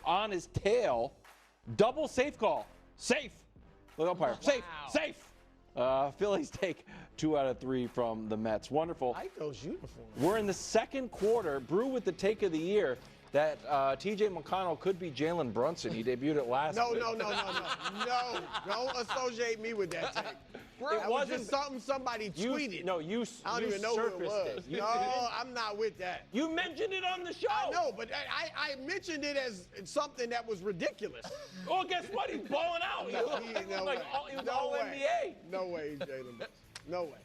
on his tail. Double safe call. Safe. Look, umpire. Safe. Wow. Safe. Phillies take 2 out of 3 from the Mets. Wonderful. I like those uniforms. We're in the second quarter. Brew with the take of the year that TJ McConnell could be Jalen Brunson. He debuted it last week. No. Don't associate me with that take. That was just something somebody tweeted. I don't even know who it was. No, I'm not with that. You mentioned it on the show. I know, but I mentioned it as something that was ridiculous. Well, guess what? He's balling out. He was all NBA. No way, Jalen. No way.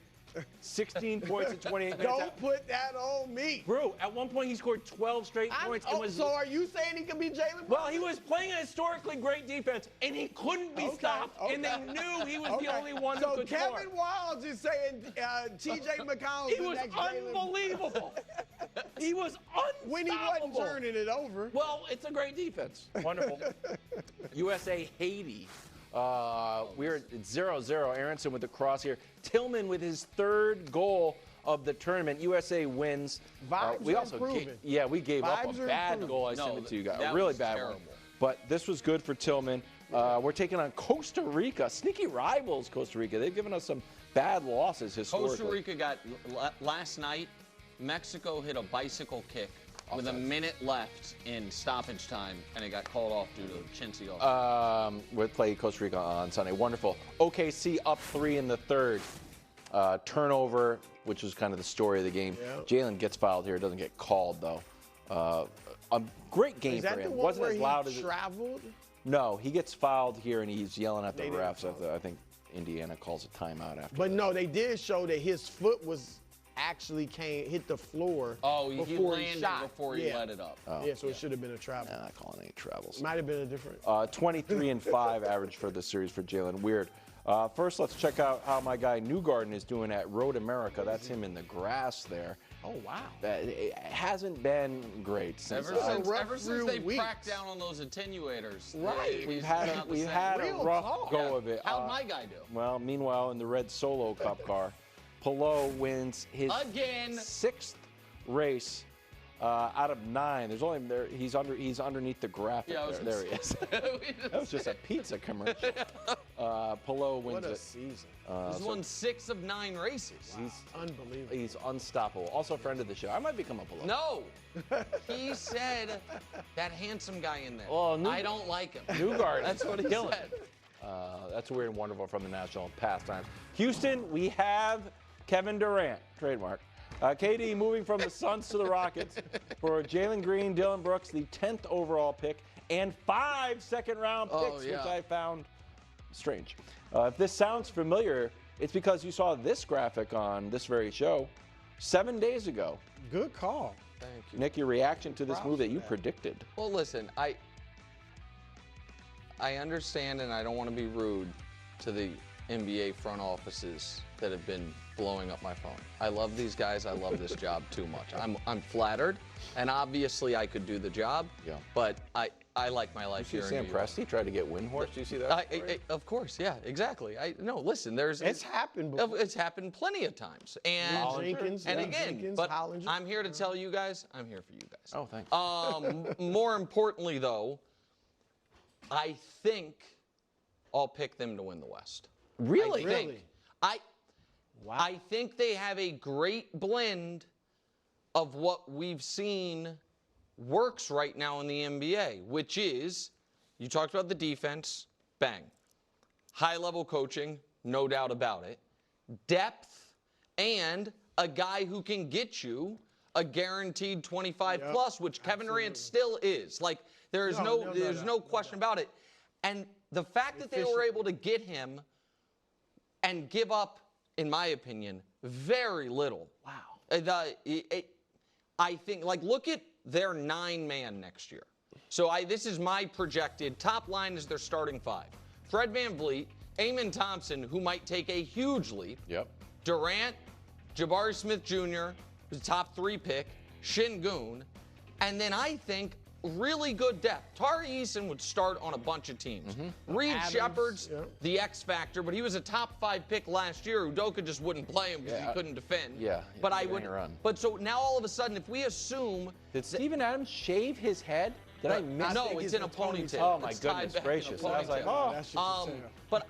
16 points in 28 minutes. Don't put that on me. Bro, at one point he scored 12 straight points. So are you saying he could be Jalen Brunson? Well, he was playing a historically great defense, and he couldn't be stopped, and they knew he was the only one who could score. So Kevin Wilds is saying TJ McConnell is the next Jalen. He was unbelievable. He was unstoppable. When he wasn't turning it over. Well, it's a great defense. Wonderful. USA, Haiti. We're at 0-0. Aronson with the cross here. Tillman with his 3rd goal of the tournament. USA wins. We also we gave up a bad goal. I sent it to you guys. A really bad one. But this was good for Tillman. We're taking on Costa Rica. Sneaky rivals, Costa Rica. They've given us some bad losses historically. Costa Rica got, last night, Mexico hit a bicycle kick with a minute left in stoppage time, and it got called off due to chintzy offside. We'll play Costa Rica on Sunday. Wonderful. OKC up 3 in the 3rd. Turnover, which was kind of the story of the game. Yep. Jalen gets fouled here. Doesn't get called, though. A great game for him. Wasn't as loud as traveled? No, he gets fouled here, and he's yelling at the refs. I think Indiana calls a timeout after But no, they did show that his foot was actually hit the floor he landed before he let it up. So it should have been a travel. Not calling any travels. Might have been a different. 23-5 average for the series for Jalen. Weird. First, let's check out how my guy Newgarden is doing at Road America. That's him in the grass there. Oh, wow. It hasn't been great since. Ever since they cracked down on those attenuators. Right. We've had a rough go of it. How'd my guy do? Well, meanwhile, in the red Solo Cup car, Pelot wins his 6th race out of 9. There's only he's underneath the graphic there. He is. That was just a pizza commercial. Pelot wins it. What a it. season. He's won 6 of 9 races. Wow. He's unbelievable. He's unstoppable. Also a friend of the show. I might become a Pelot. No. He said that handsome guy in there. Well, I don't like him. Newgarden. That's what he said. That's weird and wonderful from the national pastime. Houston, we have Kevin Durant, trademark. KD moving from the Suns to the Rockets for Jalen Green, Dylan Brooks, the 10th overall pick, and 5 second-round picks, which I found strange. If this sounds familiar, it's because you saw this graphic on this very show 7 days ago. Good call. Thank you. Nick, your reaction to this move that you predicted? Well, listen, I understand, and I don't want to be rude to the NBA front offices that have been blowing up my phone. I love these guys. I love this job too much. I'm flattered, and obviously I could do the job. Yeah. But I like my life here in New York. Sam Presti tried to get Windhorst. Do you see that? Of course, yeah, exactly. No, listen, it's happened before. It's happened plenty of times. And Jenkins, but Hollinger. I'm here to tell you guys, I'm here for you guys. Oh, thanks. More importantly, though, I think I'll pick them to win the West. Really? I think they have a great blend of what we've seen works right now in the NBA, which is, you talked about the defense, bang. High-level coaching, no doubt about it. Depth, and a guy who can get you a guaranteed 25-plus, which Kevin Durant still is. Like, there's no question about it. And the fact that they were able to get him and give up, in my opinion, very little. Wow. I think, like, look at their 9-man next year. So this is my projected top line is their starting 5. Fred VanVleet, Amen Thompson, who might take a huge leap. Yep. Durant, Jabari Smith Jr., who's a top 3 pick, Şengün, and then I think really good depth. Tari Eason would start on a bunch of teams. Reed Shepard's the X factor, but he was a top 5 pick last year. Udoka just wouldn't play him because he couldn't defend. But I would run. But so now all of a sudden, if we assume did Steven Adams shave his head? Did I miss? No, it's in a ponytail. Oh my It's tied goodness back in a gracious! I was like, ponytail. oh. But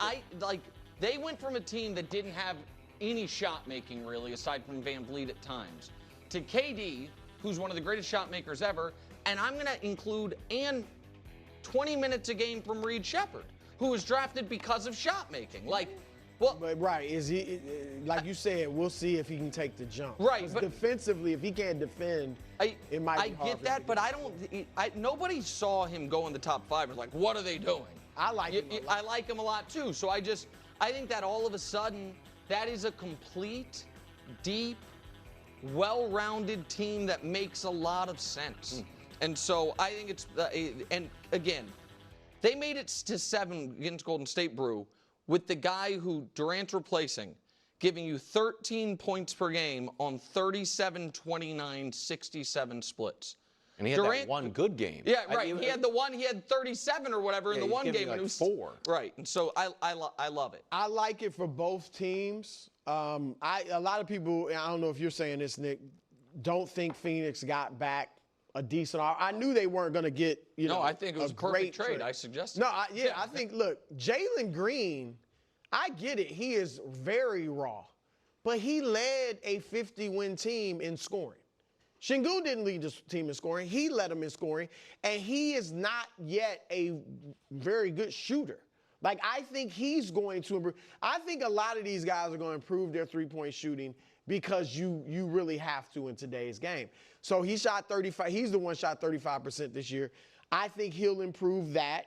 they went from a team that didn't have any shot making really, aside from Van Vliet at times, to KD, who's one of the greatest shot makers ever, and I'm going to include 20 minutes a game from Reed Shepherd, who was drafted because of shot making. But right, is he like you said? We'll see if he can take the jump. Right, but defensively, if he can't defend, it might be hard. I get that, but I don't. Nobody saw him go in the top 5. Was like, what are they doing? I like him. I like him a lot too. So I think that all of a sudden, that is a complete, deep, well-rounded team that makes a lot of sense. And so I think it's and again, they made it to 7 against Golden State, Brew, with the guy who Durant's replacing, giving you 13 points per game on 37, 29, 67 splits. And he had that one good game. Yeah, right. He had 37 or whatever in the one game. Like and it was 4. Right. And so I love it. I like it for both teams. A lot of people, I don't know if you're saying this, Nick, don't think Phoenix got back a decent offer. I knew they weren't going to get, No, I think it was a perfect trade. I suggested. No, I think, look, Jalen Green, I get it. He is very raw. But he led a 50-win team in scoring. Şengün didn't lead the team in scoring. He led them in scoring. And he is not yet a very good shooter. Like, I think he's going to improve. I think a lot of these guys are going to improve their three-point shooting because you really have to in today's game. So he shot 35. He's the one shot 35% this year. I think he'll improve that.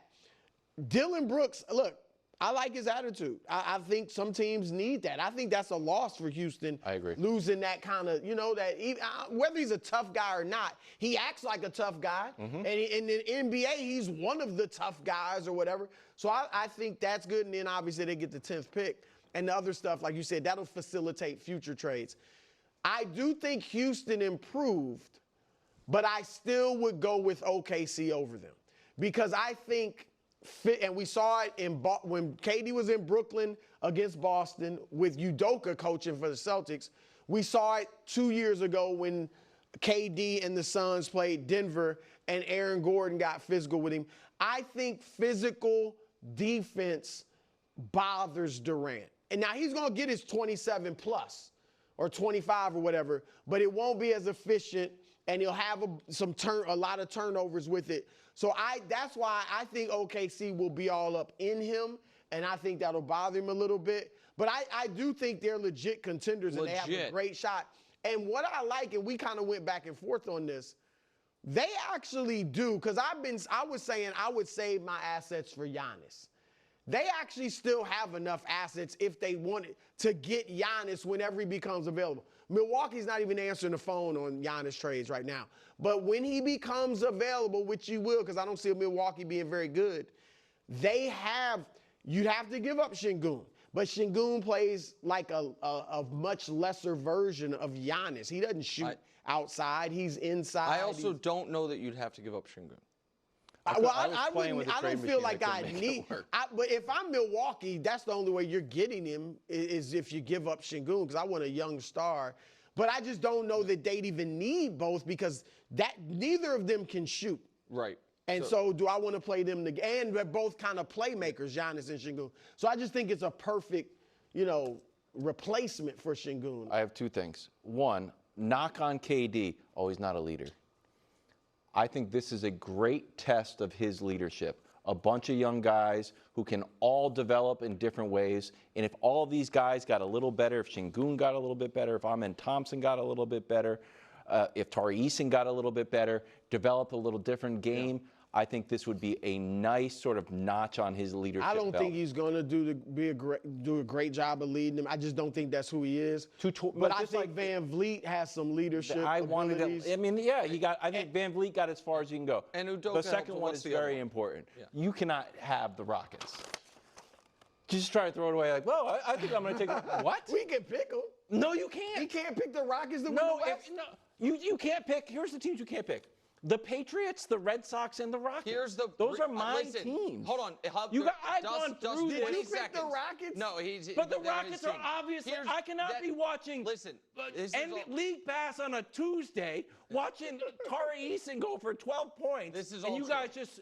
Dillon Brooks, look, I like his attitude. I think some teams need that. I think that's a loss for Houston. I agree. Losing that kind of, whether he's a tough guy or not, he acts like a tough guy. And in the NBA, he's one of the tough guys or whatever. So I think that's good. And then obviously they get the 10th pick. And the other stuff, like you said, that'll facilitate future trades. I do think Houston improved, but I still would go with OKC over them. Because I think, and we saw it when KD was in Brooklyn against Boston with Udoka coaching for the Celtics. We saw it 2 years ago when KD and the Suns played Denver and Aaron Gordon got physical with him. I think physical defense bothers Durant. And now he's going to get his 27 plus or 25 or whatever, but it won't be as efficient, and he'll have a lot of turnovers with it. So that's why I think OKC will be all up in him, and I think that'll bother him a little bit. But I do think they're legit contenders, and they have a great shot. And what I like, and we kind of went back and forth on this, they actually do, because I was saying I would save my assets for Giannis. They actually still have enough assets if they wanted to get Giannis whenever he becomes available. Milwaukee's not even answering the phone on Giannis trades right now. But when he becomes available, which he will, because I don't see Milwaukee being very good, you'd have to give up Şengün. But Şengün plays like a much lesser version of Giannis. He doesn't shoot outside. He's inside. I also don't know that you'd have to give up Şengün. I don't feel like I need. But if I'm Milwaukee, that's the only way you're getting him is if you give up Şengün, because I want a young star. But I just don't know that they'd even need both, because neither of them can shoot. Right. And so do I want to play them together? And they're both kind of playmakers, Giannis and Şengün. So I just think it's a perfect, replacement for Şengün. I have 2 things. One, knock on KD. Oh, he's not a leader. I think this is a great test of his leadership. A bunch of young guys who can all develop in different ways. And if all these guys got a little better, if Şengün got a little bit better, if Amen Thompson got a little bit better, if Tari Eason got a little bit better, develop a little different game, I think this would be a nice sort of notch on his leadership I don't belt. think he's going to do a great job of leading them. I just don't think that's who he is. But I think Van Vliet has some leadership abilities. I think Van Vliet got as far as you can go. And Udoka the second one is very important. Yeah. You cannot have the Rockets. Just try to throw it away like, well, I think I'm going to take it. What? We can pick them. No, you can't. He can't pick the Rockets to win No, the West? you can't pick. Here's the teams you can't pick. The Patriots, the Red Sox, and the Rockets. Those are my teams. Hold on. I've gone through this. Did you pick the Rockets? No, But the Rockets are obviously. I cannot be watching. Listen, League Pass on a Tuesday, watching Tari Eason go for 12 points, and you guys just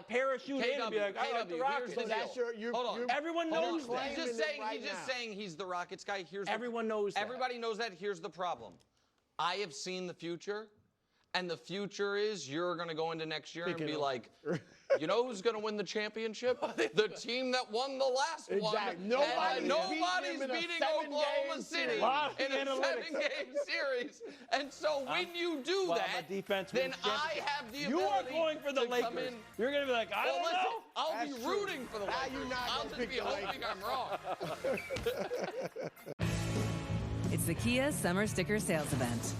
parachute in and be like, I like the Rockets. So that's hold on. Everyone knows that. He's just saying he's the Rockets guy. Everyone knows that. Everybody knows that. Here's the problem. I have seen the future. And the future is you're going to go into next year and be like, you know who's going to win the championship? The team that won the last one. Nobody's beating Oklahoma City in a 7-game series. And so when you do that, then I have the ability You are going for the Lakers. You're going to be like, I don't know. I'll be rooting for the Lakers. I'll just be hoping I'm wrong. It's the Kia Summer Sticker Sales Event.